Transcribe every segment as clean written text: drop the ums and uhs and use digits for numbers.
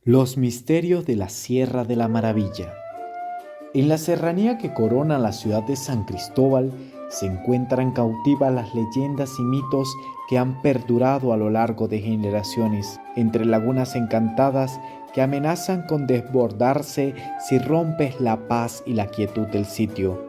Los misterios de la Sierra de la Maravilla. En la serranía que corona la ciudad de San Cristóbal se encuentran cautivas las leyendas y mitos que han perdurado a lo largo de generaciones, entre lagunas encantadas que amenazan con desbordarse si rompes la paz y la quietud del sitio.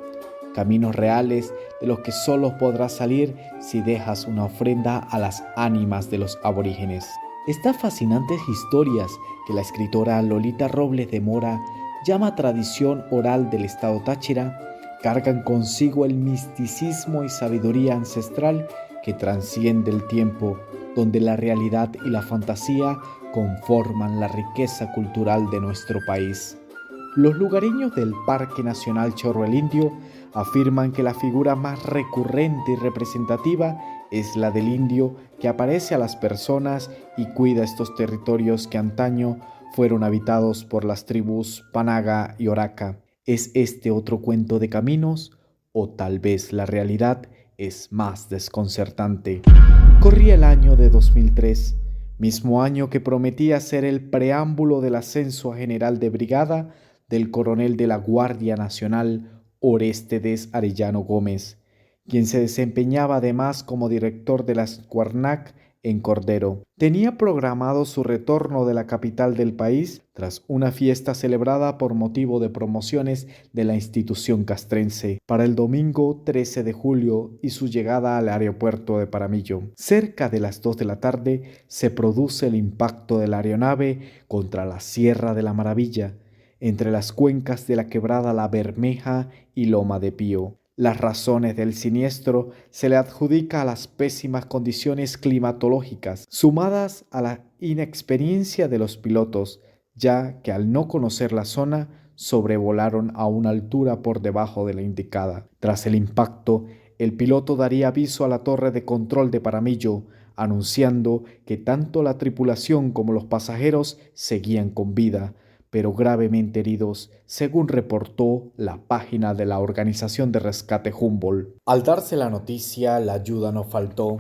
Caminos reales de los que solo podrás salir si dejas una ofrenda a las ánimas de los aborígenes. Estas fascinantes historias que la escritora Lolita Robles de Mora llama tradición oral del estado Táchira cargan consigo el misticismo y sabiduría ancestral que transciende el tiempo, donde la realidad y la fantasía conforman la riqueza cultural de nuestro país. Los lugareños del Parque Nacional Chorro el Indio afirman que la figura más recurrente y representativa es la del indio que aparece a las personas y cuida estos territorios que antaño fueron habitados por las tribus Panaga y Oraca. ¿Es este otro cuento de caminos? ¿O tal vez la realidad es más desconcertante? Corría el año de 2003, mismo año que prometía ser el preámbulo del ascenso a general de brigada del coronel de la Guardia Nacional Orestes Arellano Gómez, quien se desempeñaba además como director de la Squarnac en Cordero. Tenía programado su retorno de la capital del país tras una fiesta celebrada por motivo de promociones de la institución castrense para el domingo 13 de julio y su llegada al aeropuerto de Paramillo. Cerca de las 2 de la tarde se produce el impacto de la aeronave contra la Sierra de la Maravilla, entre las cuencas de la quebrada La Bermeja y Loma de Pío. Las razones del siniestro se le adjudica a las pésimas condiciones climatológicas, sumadas a la inexperiencia de los pilotos, ya que al no conocer la zona, sobrevolaron a una altura por debajo de la indicada. Tras el impacto, el piloto daría aviso a la torre de control de Paramillo, anunciando que tanto la tripulación como los pasajeros seguían con vida, pero gravemente heridos, según reportó la página de la Organización de Rescate Humboldt. Al darse la noticia, la ayuda no faltó,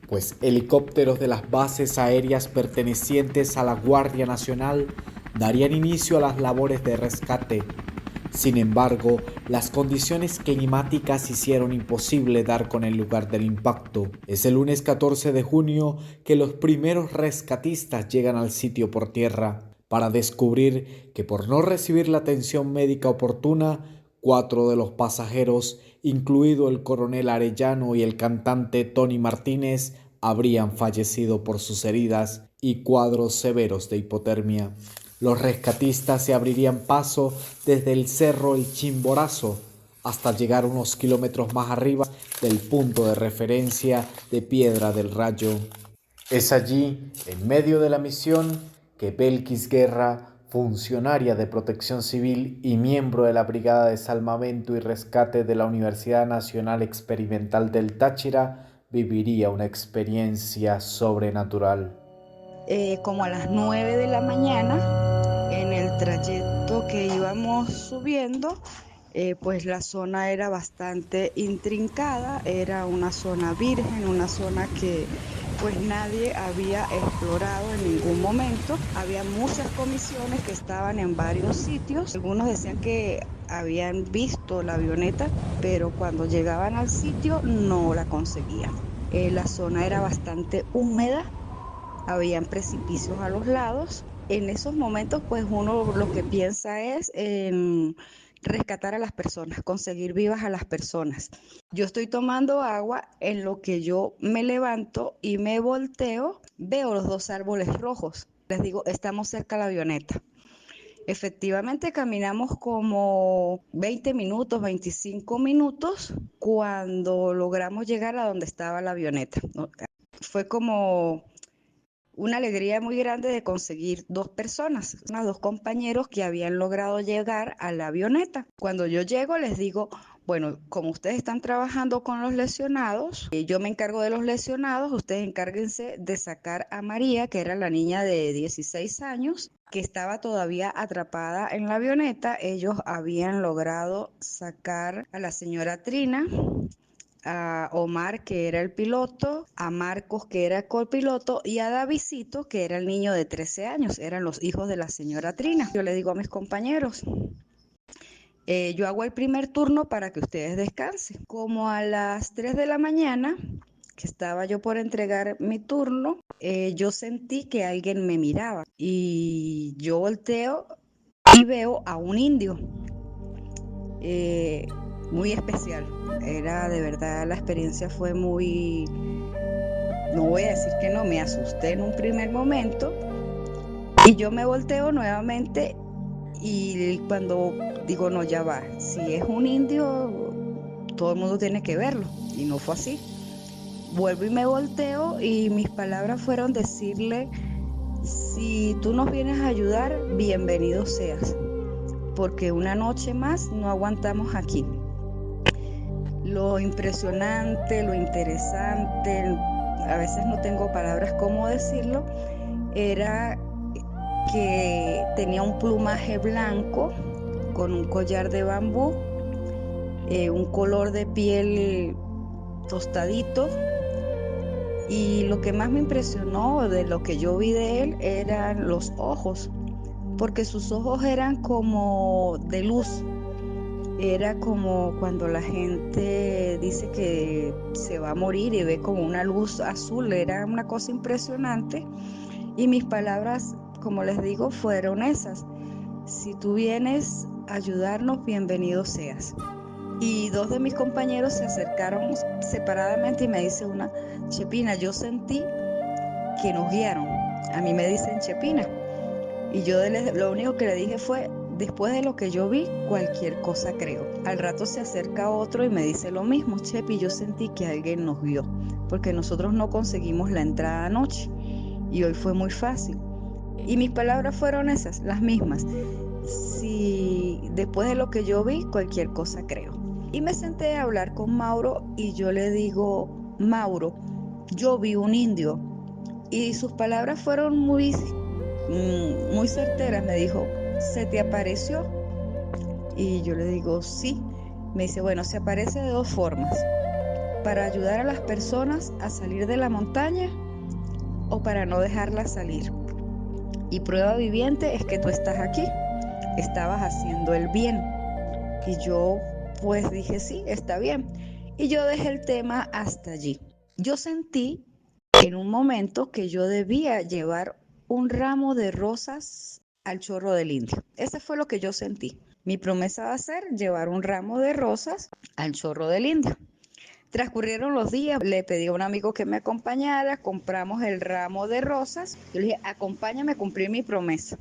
pues helicópteros de las bases aéreas pertenecientes a la Guardia Nacional darían inicio a las labores de rescate. Sin embargo, las condiciones climáticas hicieron imposible dar con el lugar del impacto. Es el lunes 14 de junio que los primeros rescatistas llegan al sitio por tierra, para descubrir que por no recibir la atención médica oportuna, 4 de los pasajeros, incluido el coronel Arellano y el cantante Tony Martínez, habrían fallecido por sus heridas y cuadros severos de hipotermia. Los rescatistas se abrirían paso desde el cerro El Chimborazo hasta llegar unos kilómetros más arriba del punto de referencia de Piedra del Rayo. Es allí, en medio de la misión, que Belkis Guerra, funcionaria de Protección Civil y miembro de la Brigada de Salvamento y Rescate de la Universidad Nacional Experimental del Táchira, viviría una experiencia sobrenatural. Como a las 9 de la mañana, en el trayecto que íbamos subiendo, pues la zona era bastante intrincada, era una zona virgen, una zona que pues nadie había explorado en ningún momento. Había muchas comisiones que estaban en varios sitios. Algunos decían que habían visto la avioneta, pero cuando llegaban al sitio no la conseguían. La zona era bastante húmeda, habían precipicios a los lados. En esos momentos, pues uno lo que piensa es en rescatar a las personas, conseguir vivas a las personas. Yo estoy tomando agua, en lo que yo me levanto y me volteo, veo los dos árboles rojos. Les digo, estamos cerca de la avioneta. Efectivamente, caminamos como 20 minutos, 25 minutos, cuando logramos llegar a donde estaba la avioneta, ¿no? Fue como una alegría muy grande de conseguir dos personas, dos compañeros que habían logrado llegar a la avioneta. Cuando yo llego les digo, bueno, como ustedes están trabajando con los lesionados, yo me encargo de los lesionados, ustedes encárguense de sacar a María, que era la niña de 16 años, que estaba todavía atrapada en la avioneta. Ellos habían logrado sacar a la señora Trina, a Omar, que era el piloto, a Marcos, que era el copiloto, y a Davidito, que era el niño de 13 años, eran los hijos de la señora Trina. Yo le digo a mis compañeros, yo hago el primer turno para que ustedes descansen. Como a las 3 de la mañana, que estaba yo por entregar mi turno, yo sentí que alguien me miraba y yo volteo y veo a un indio eh, muy especial. Era de verdad, la experiencia fue muy, no voy a decir que no, me asusté en un primer momento y yo me volteo nuevamente y cuando digo, no, ya va, si es un indio, todo el mundo tiene que verlo y no fue así. Vuelvo y me volteo y mis palabras fueron decirle, si tú nos vienes a ayudar, bienvenido seas, porque una noche más no aguantamos aquí. Lo impresionante, lo interesante, a veces no tengo palabras cómo decirlo, era que tenía un plumaje blanco con un collar de bambú, un color de piel tostadito, y lo que más me impresionó de lo que yo vi de él eran los ojos, porque sus ojos eran como de luz. Era como cuando la gente dice que se va a morir y ve como una luz azul, era una cosa impresionante. Y mis palabras, como les digo, fueron esas. Si tú vienes a ayudarnos, bienvenido seas. Y dos de mis compañeros se acercaron separadamente y me dice una, Chepina, yo sentí que nos guiaron. A mí me dicen Chepina. Y yo lo único que le dije fue, después de lo que yo vi, cualquier cosa creo. Al rato se acerca otro y me dice lo mismo, Chepi, yo sentí que alguien nos vio, porque nosotros no conseguimos la entrada anoche y hoy fue muy fácil. Y mis palabras fueron esas, las mismas. Si después de lo que yo vi, cualquier cosa creo. Y me senté a hablar con Mauro y yo le digo, Mauro, yo vi un indio. Y sus palabras fueron muy certeras. Me dijo, ¿se te apareció? Y yo le digo, sí. Me dice, bueno, se aparece de dos formas, para ayudar a las personas a salir de la montaña o para no dejarlas salir. Y prueba viviente es que tú estás aquí, estabas haciendo el bien. Y yo pues dije, sí, está bien. Y yo dejé el tema hasta allí. Yo sentí en un momento que yo debía llevar un ramo de rosas al chorro del indio. Ese fue lo que yo sentí. Mi promesa va a ser llevar un ramo de rosas al chorro del indio. Transcurrieron los días, le pedí a un amigo que me acompañara, compramos el ramo de rosas. Yo le dije, acompáñame a cumplir mi promesa.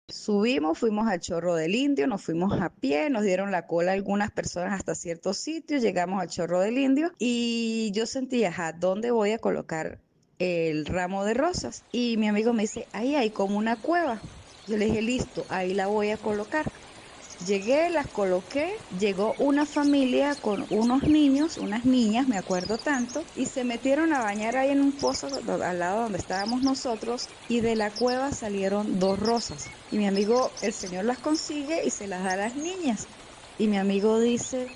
Subimos, fuimos al Chorro del Indio, nos fuimos a pie, nos dieron la cola algunas personas hasta ciertos sitios, llegamos al Chorro del Indio y yo sentí, ajá, ¿dónde voy a colocar el ramo de rosas? Y mi amigo me dice, ahí hay como una cueva. Yo le dije, listo, ahí la voy a colocar. Llegué, las coloqué, llegó una familia con unos niños, unas niñas, me acuerdo tanto, y se metieron a bañar ahí en un pozo al lado donde estábamos nosotros, y de la cueva salieron dos rosas. Y mi amigo, el señor las consigue y se las da a las niñas. Y mi amigo dice,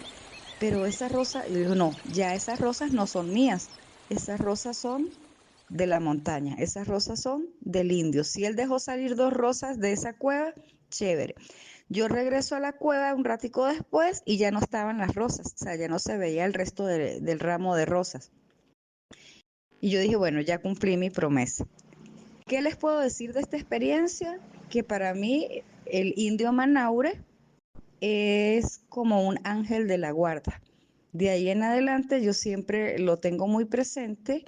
pero esas rosas, y le digo, no, ya esas rosas no son mías, esas rosas son de la montaña, esas rosas son del indio. Si él dejó salir dos rosas de esa cueva, chévere. Yo regreso a la cueva un ratico después y ya no estaban las rosas, o sea, ya no se veía el resto del ramo de rosas. Y yo dije, bueno, ya cumplí mi promesa. ¿Qué les puedo decir de esta experiencia? Que para mí el indio Manaure es como un ángel de la guarda. De ahí en adelante yo siempre lo tengo muy presente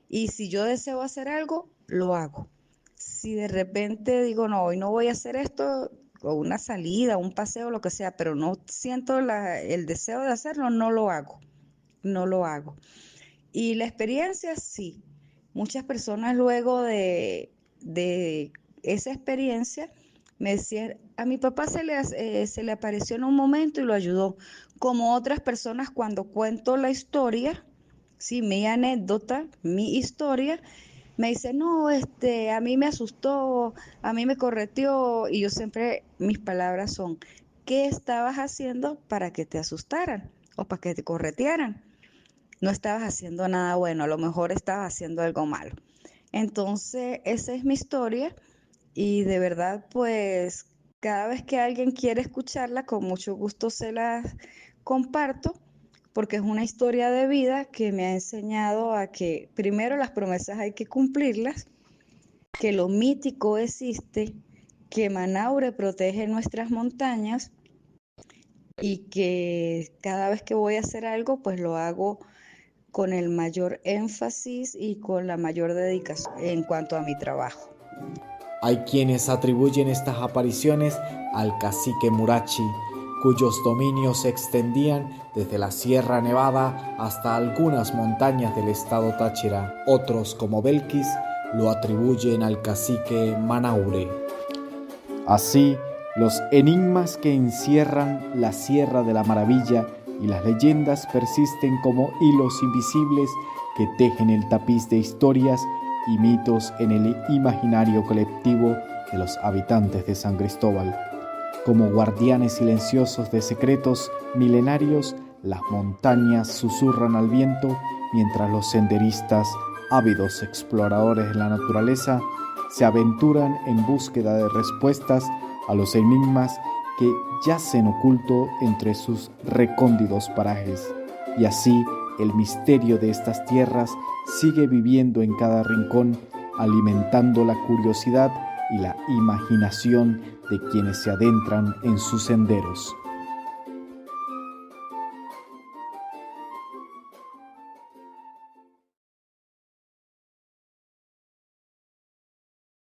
y si yo deseo hacer algo, lo hago. Si de repente digo, no, hoy no voy a hacer esto, o una salida, un paseo, lo que sea, pero no siento el deseo de hacerlo, no lo hago, no lo hago. Y la experiencia, sí. Muchas personas luego de esa experiencia me decían, a mi papá se le apareció en un momento y lo ayudó. Como otras personas cuando cuento la historia, sí, mi anécdota, mi historia, me dicen, no, a mí me asustó, a mí me correteó, y yo siempre, mis palabras son, ¿qué estabas haciendo para que te asustaran o para que te corretearan? no estabas haciendo nada bueno, a lo mejor estabas haciendo algo malo. Entonces, esa es mi historia y de verdad, pues cada vez que alguien quiere escucharla, con mucho gusto se la comparto, porque es una historia de vida que me ha enseñado a que primero las promesas hay que cumplirlas, que lo mítico existe, que Manaure protege nuestras montañas y que cada vez que voy a hacer algo, pues lo hago con el mayor énfasis y con la mayor dedicación en cuanto a mi trabajo. Hay quienes atribuyen estas apariciones al cacique Murachi, cuyos dominios se extendían desde la Sierra Nevada hasta algunas montañas del estado Táchira. Otros, como Belkis, lo atribuyen al cacique Manaure. Así, los enigmas que encierran la Sierra de la Maravilla y las leyendas persisten como hilos invisibles que tejen el tapiz de historias y mitos en el imaginario colectivo de los habitantes de San Cristóbal. Como guardianes silenciosos de secretos milenarios, las montañas susurran al viento mientras los senderistas, ávidos exploradores de la naturaleza, se aventuran en búsqueda de respuestas a los enigmas que yacen oculto entre sus recónditos parajes. Y así, el misterio de estas tierras sigue viviendo en cada rincón, alimentando la curiosidad y la imaginación de quienes se adentran en sus senderos.